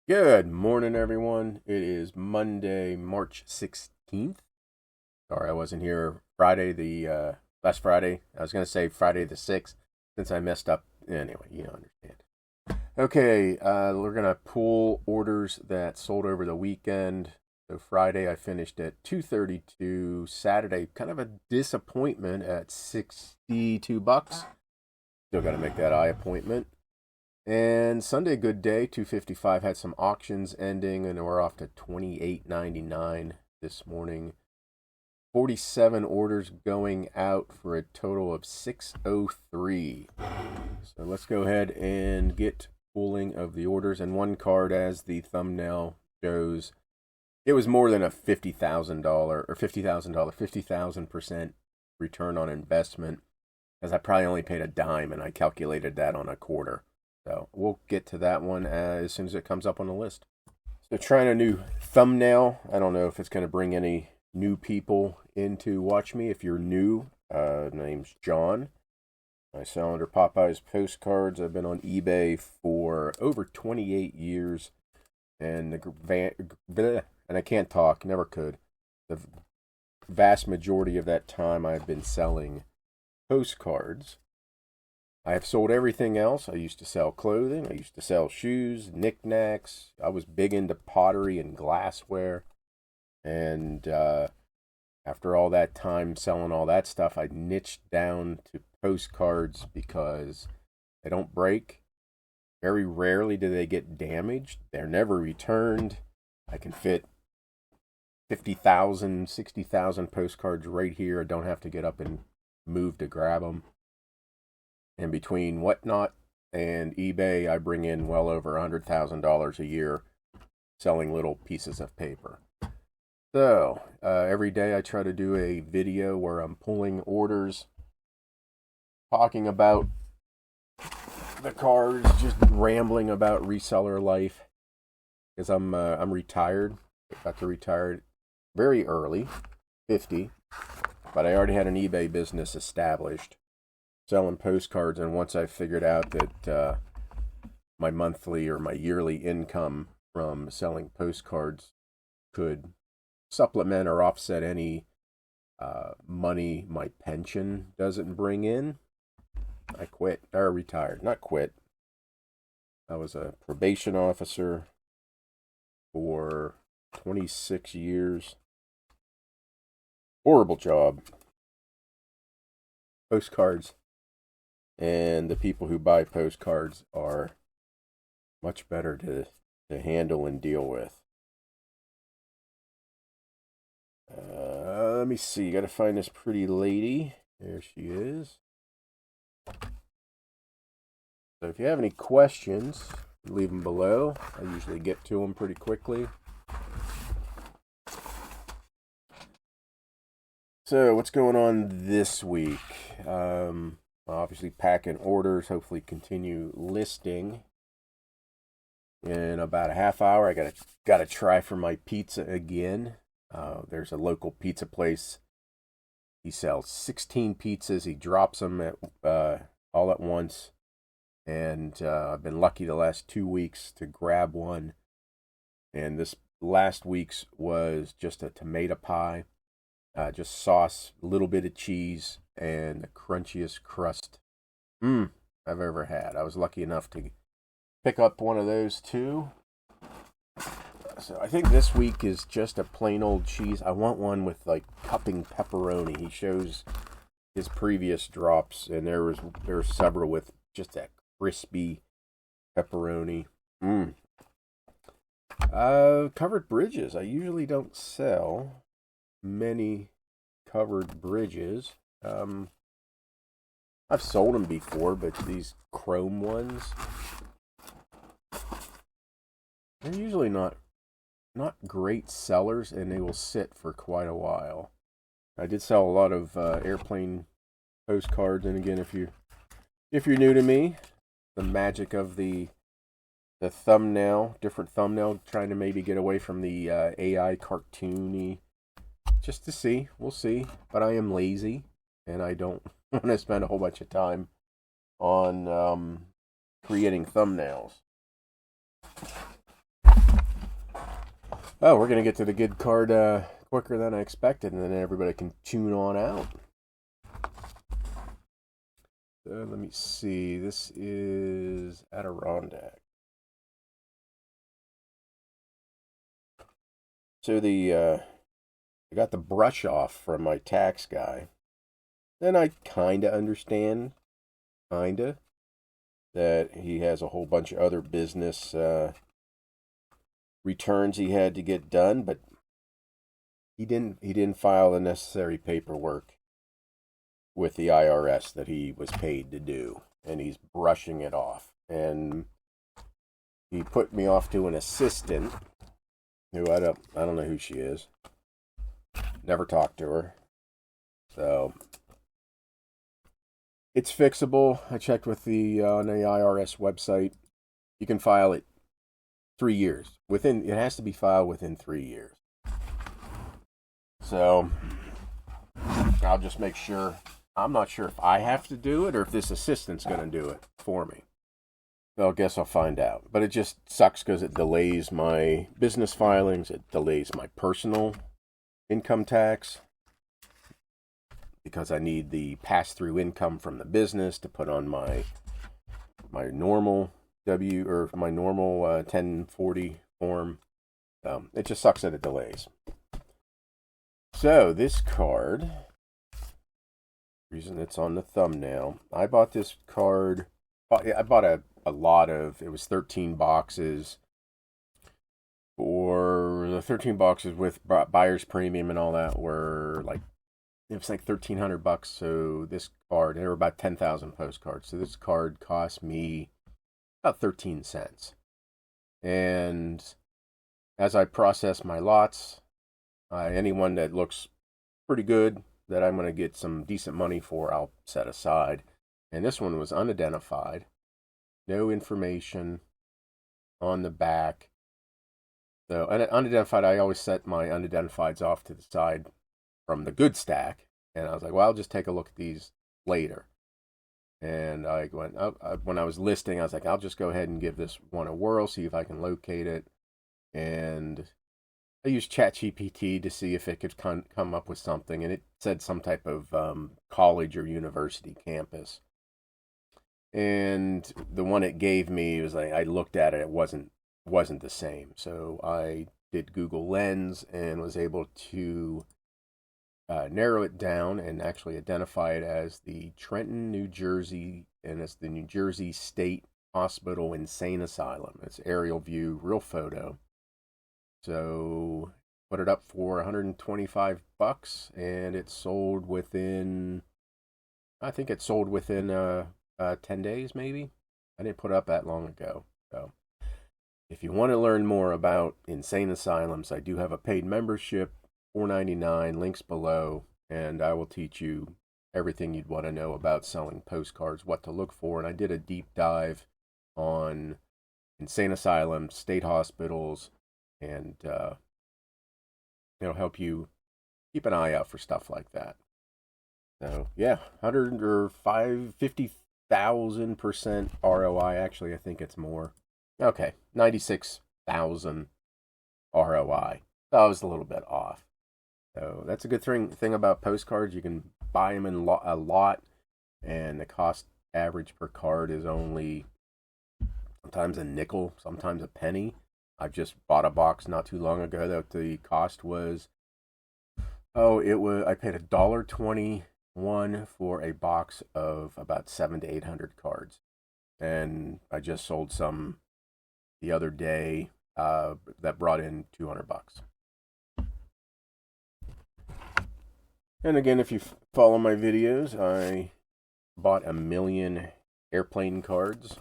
Good morning, everyone. It is Monday, March 16th. Sorry, I wasn't here Friday, last Friday. I was going to say Friday the 6th since I messed up. Anyway, you understand. Okay, we're going to pull orders that sold over the weekend. So Friday I finished at 232. Saturday, kind of a disappointment at $62. Still got to make that eye appointment. And Sunday, good day, 255. Had some auctions ending, and we're off to 28.99 this morning. 47 orders going out for a total of 603. So let's go ahead and get pulling of the orders. And one card, as the thumbnail shows, it was more than a $50,000 or $50,000, 50,000% return on investment, because I probably only paid a dime, and I calculated that on a quarter. So we'll get to that one as soon as it comes up on the list. So trying a new thumbnail. I don't know if it's going to bring any new people in to watch me. If you're new, my name's John. I sell under Popeye's Postcards. I've been on eBay for over 28 years. And I can't talk, never could. The vast majority of that time I've been selling postcards. I have sold everything else. I used to sell clothing. I used to sell shoes, knickknacks. I was big into pottery and glassware. And after all that time selling all that stuff, I niched down to postcards because they don't break. Very rarely do they get damaged. They're never returned. I can fit 50,000, 60,000 postcards right here. I don't have to get up and move to grab them. And between Whatnot and eBay, I bring in well over $100,000 a year selling little pieces of paper. So, every day I try to do a video where I'm pulling orders, talking about the cards, just rambling about reseller life. Because I'm retired. I got to retire very early, 50. But I already had an eBay business established, selling postcards, and once I figured out that my monthly or my yearly income from selling postcards could supplement or offset any money my pension doesn't bring in, I quit, or retired. Not quit. I was a probation officer for 26 years. Horrible job. Postcards and the people who buy postcards are much better to handle and deal with. Let me see. Got to find this pretty lady. There she is. So if you have any questions, leave them below. I usually get to them pretty quickly. So what's going on this week? Obviously packing orders, hopefully continue listing. In about a half hour, I gotta try for my pizza again. There's a local pizza place. He sells 16 pizzas. He drops them all at once. And I've been lucky the last 2 weeks to grab one. And this last week's was just a tomato pie. Just sauce, a little bit of cheese, and the crunchiest crust I've ever had. I was lucky enough to pick up one of those too. So I think this week is just a plain old cheese. I want one with like cupping pepperoni. He shows his previous drops, and there were several with just that crispy pepperoni. Covered bridges. I usually don't sell many covered bridges. I've sold them before, but these chrome ones, they're usually not great sellers, and they will sit for quite a while. I did sell a lot of airplane postcards, and again, if you're new to me, the magic of the thumbnail, different thumbnail, trying to maybe get away from the AI cartoony, just to see. We'll see. But I am lazy, and I don't want to spend a whole bunch of time on creating thumbnails. Oh, we're going to get to the good card quicker than I expected, and then everybody can tune on out. Let me see. This is Adirondack. So I got the brush off from my tax guy. Then I kind of understand, that he has a whole bunch of other business returns he had to get done, but he didn't file the necessary paperwork with the IRS that he was paid to do, and he's brushing it off. And he put me off to an assistant who I don't know who she is. Never talked to her. So it's fixable. I checked with on the IRS website. You can file it 3 years. It has to be filed within 3 years. So I'll just make sure. I'm not sure if I have to do it or if this assistant's going to do it for me. So I guess I'll find out. But it just sucks because it delays my business filings. It delays my personal income tax because I need the pass-through income from the business to put on my normal my normal 1040 form. It just sucks that it delays. So this card, reason it's on the thumbnail, I bought this card. I bought a lot of. It was 13 boxes. For the 13 boxes with buyer's premium and all that were it was like $1,300. So this card, there were about 10,000 postcards. So this card cost me about 13 cents. And as I process my lots, anyone that looks pretty good that I'm going to get some decent money for, I'll set aside. And this one was unidentified, no information on the back. So unidentified, I always set my unidentifieds off to the side from the good stack. And I was like, well, I'll just take a look at these later. And I went, when I was listing, I was like, I'll just go ahead and give this one a whirl, see if I can locate it. And I used ChatGPT to see if it could come up with something. And it said some type of college or university campus. And the one it gave me was like, I looked at it, it wasn't the same. So I did Google Lens and was able to narrow it down and actually identify it as the Trenton, New Jersey, and it's the New Jersey State Hospital Insane Asylum. It's aerial view, real photo. So put it up for $125, and it sold within, I think it sold within 10 days maybe. I didn't put it up that long ago. So if you want to learn more about insane asylums, I do have a paid membership, $4.99, links below, and I will teach you everything you'd want to know about selling postcards, what to look for. And I did a deep dive on insane asylums, state hospitals, and it'll help you keep an eye out for stuff like that. So yeah, 50,000% ROI. Actually, I think it's more. Okay, 96,000 ROI. That was a little bit off. So that's a good thing about postcards. You can buy them in a lot, and the cost average per card is only sometimes a nickel, sometimes a penny. I've just bought a box not too long ago that the cost was, I paid $1.21 for a box of about 700 to 800 cards. And I just sold some the other day that brought in $200. And again, if you follow my videos, I bought 1 million airplane cards.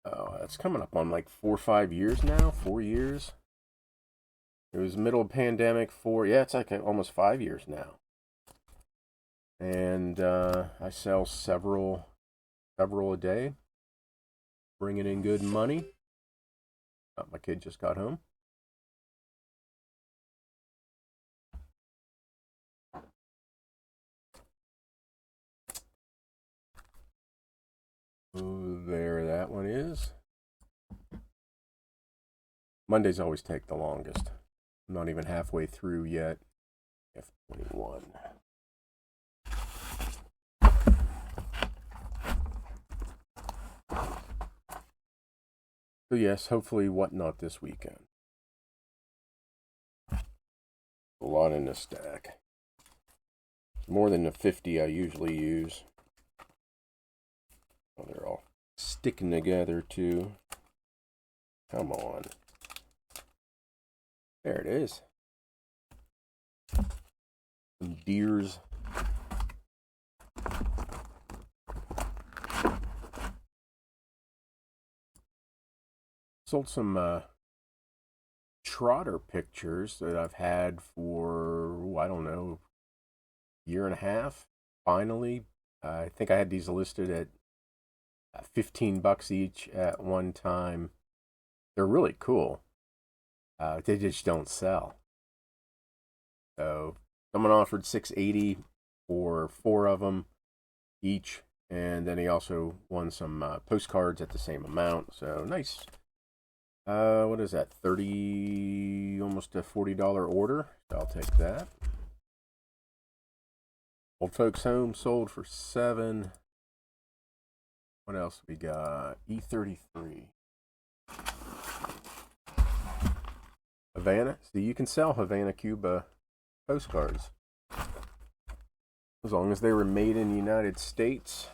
Oh, that's coming up on like 4 or 5 years now. 4 years. It was middle of pandemic. It's like almost 5 years now. And I sell several a day, bringing in good money. My kid just got home. There that one is. Mondays always take the longest. I'm not even halfway through yet. F21. So yes, hopefully whatnot this weekend. A lot in the stack. More than the 50 I usually use. Oh, they're all sticking together too. Come on. There it is. Some deers. Sold some trotter pictures that I've had for, I don't know, year and a half. Finally, I think I had these listed at $15 each at one time. They're really cool. They just don't sell. So someone offered $6.80 for 4 of them each, and then he also won some postcards at the same amount. So nice. What is that? Almost a $40 order. So I'll take that. Old Folks Home sold for $7. What else we got? E33. Havana. See, you can sell Havana, Cuba postcards. As long as they were made in the United States.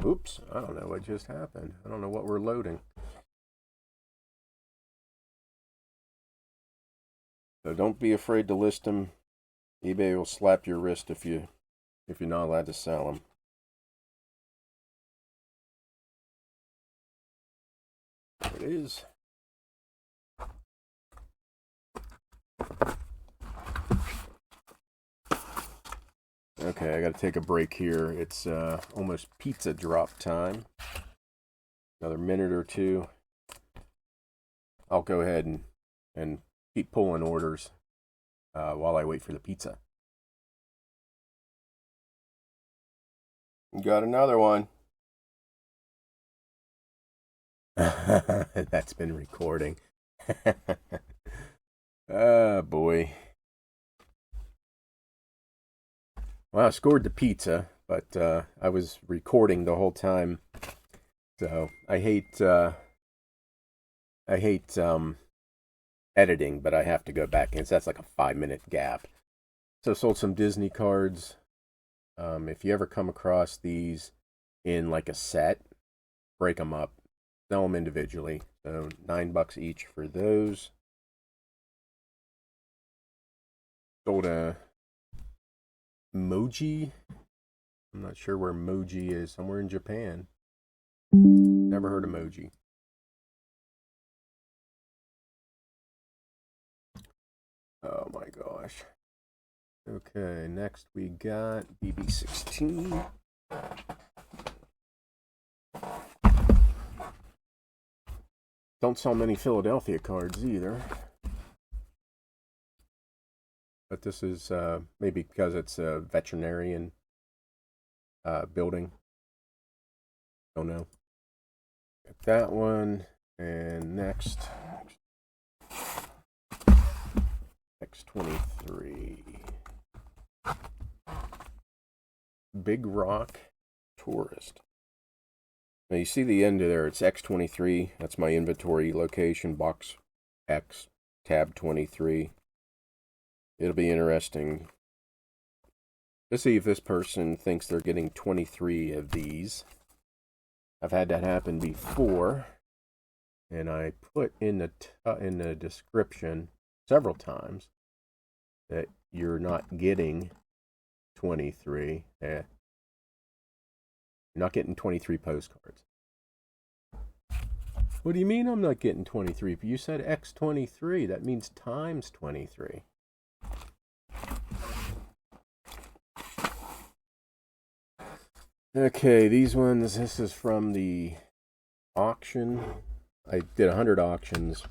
Oops, I don't know what just happened. I don't know what we're loading. So don't be afraid to list them. eBay will slap your wrist if you're not allowed to sell them. There it is. Okay, I got to take a break here. It's almost pizza drop time. Another minute or two. I'll go ahead and keep pulling orders while I wait for the pizza. Got another one. That's been recording. Oh boy. Well, I scored the pizza, but I was recording the whole time. So I hate editing, but I have to go back, and that's like a 5-minute gap. So sold some Disney cards. If you ever come across these in like a set, break them up, sell them individually. So $9 each for those. Sold a Moji. I'm not sure where Moji is. Somewhere in Japan. Never heard of Moji. Oh my gosh. Okay, next we got BB16. Don't sell many Philadelphia cards either. But this is maybe because it's a veterinarian building. Don't know. Got that one. And next. X23. Big Rock Tourist. Now you see the end of there, it's X23. That's my inventory location, box X, tab 23. It'll be interesting to see if this person thinks they're getting 23 of these. I've had that happen before, and I put in the description several times that you're not getting 23. You're not getting 23 postcards. What do you mean I'm not getting 23? You said X23. That means times 23. Okay, these ones, this is from the auction. I did 100 auctions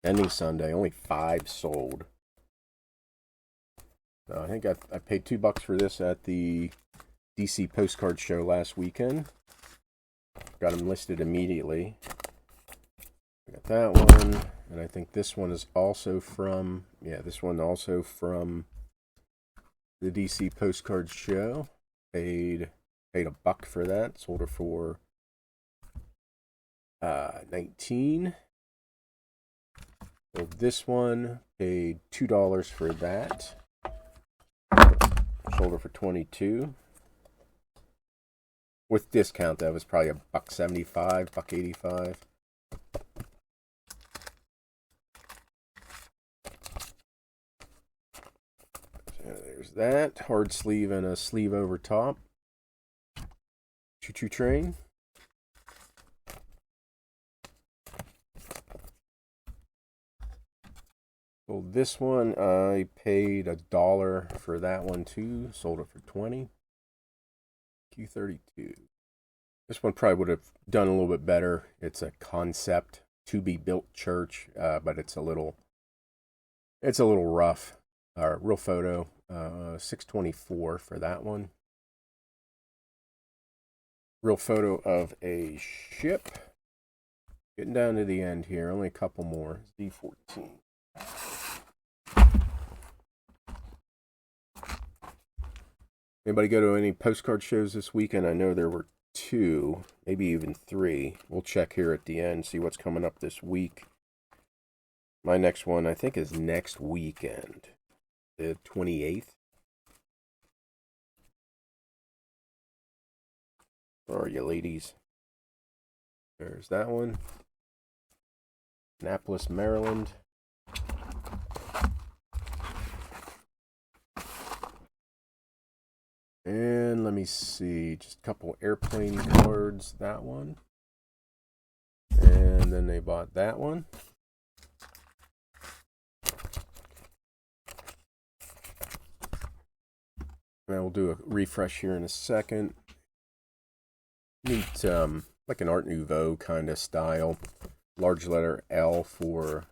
ending Sunday. Only 5 sold. I think I paid $2 for this at the DC Postcard show last weekend. Got them listed immediately. I got got that one. And I think this one is also from, this one also from the DC Postcard show. Paid $1 for that. Sold her for 19. So this one paid $2 for that. Sold her for 22. With discount, that was probably $1.75, $1.85. So there's that. Hard sleeve and a sleeve over top. Choo-choo train. So this one, I paid $1 for that one too. Sold it for 20. Q32. This one probably would have done a little bit better. It's a concept to be built church, but it's a little rough. Real photo, $6.24 for that one. Real photo of a ship. Getting down to the end here. Only a couple more. Z14. Anybody go to any postcard shows this weekend? I know there were 2, maybe even 3. We'll check here at the end, see what's coming up this week. My next one, I think, is next weekend, the 28th. Where are you, ladies? There's that one. Annapolis, Maryland. And let me see, just a couple airplane cards, that one. And then they bought that one. And we'll do a refresh here in a second. Neat, like an Art Nouveau kind of style. Large letter L for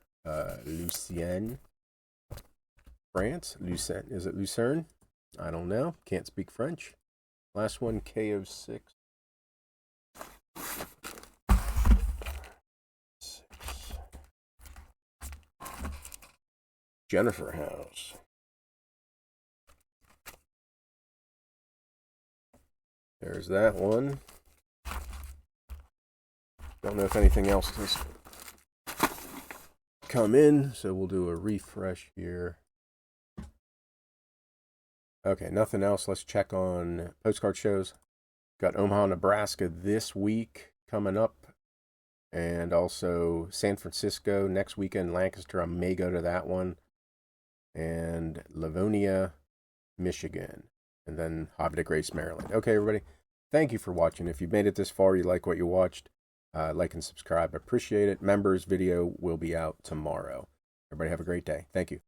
Lucerne, France. Lucerne, is it Lucerne? I don't know. Can't speak French. Last one, KO6. Jennifer House. There's that one. Don't know if anything else has come in, so we'll do a refresh here. Okay, nothing else. Let's check on postcard shows. Got Omaha, Nebraska this week coming up. And also San Francisco next weekend. Lancaster, I may go to that one. And Livonia, Michigan. And then Havre de Grace, Maryland. Okay, everybody. Thank you for watching. If you've made it this far, you like what you watched, like and subscribe. I appreciate it. Members video will be out tomorrow. Everybody have a great day. Thank you.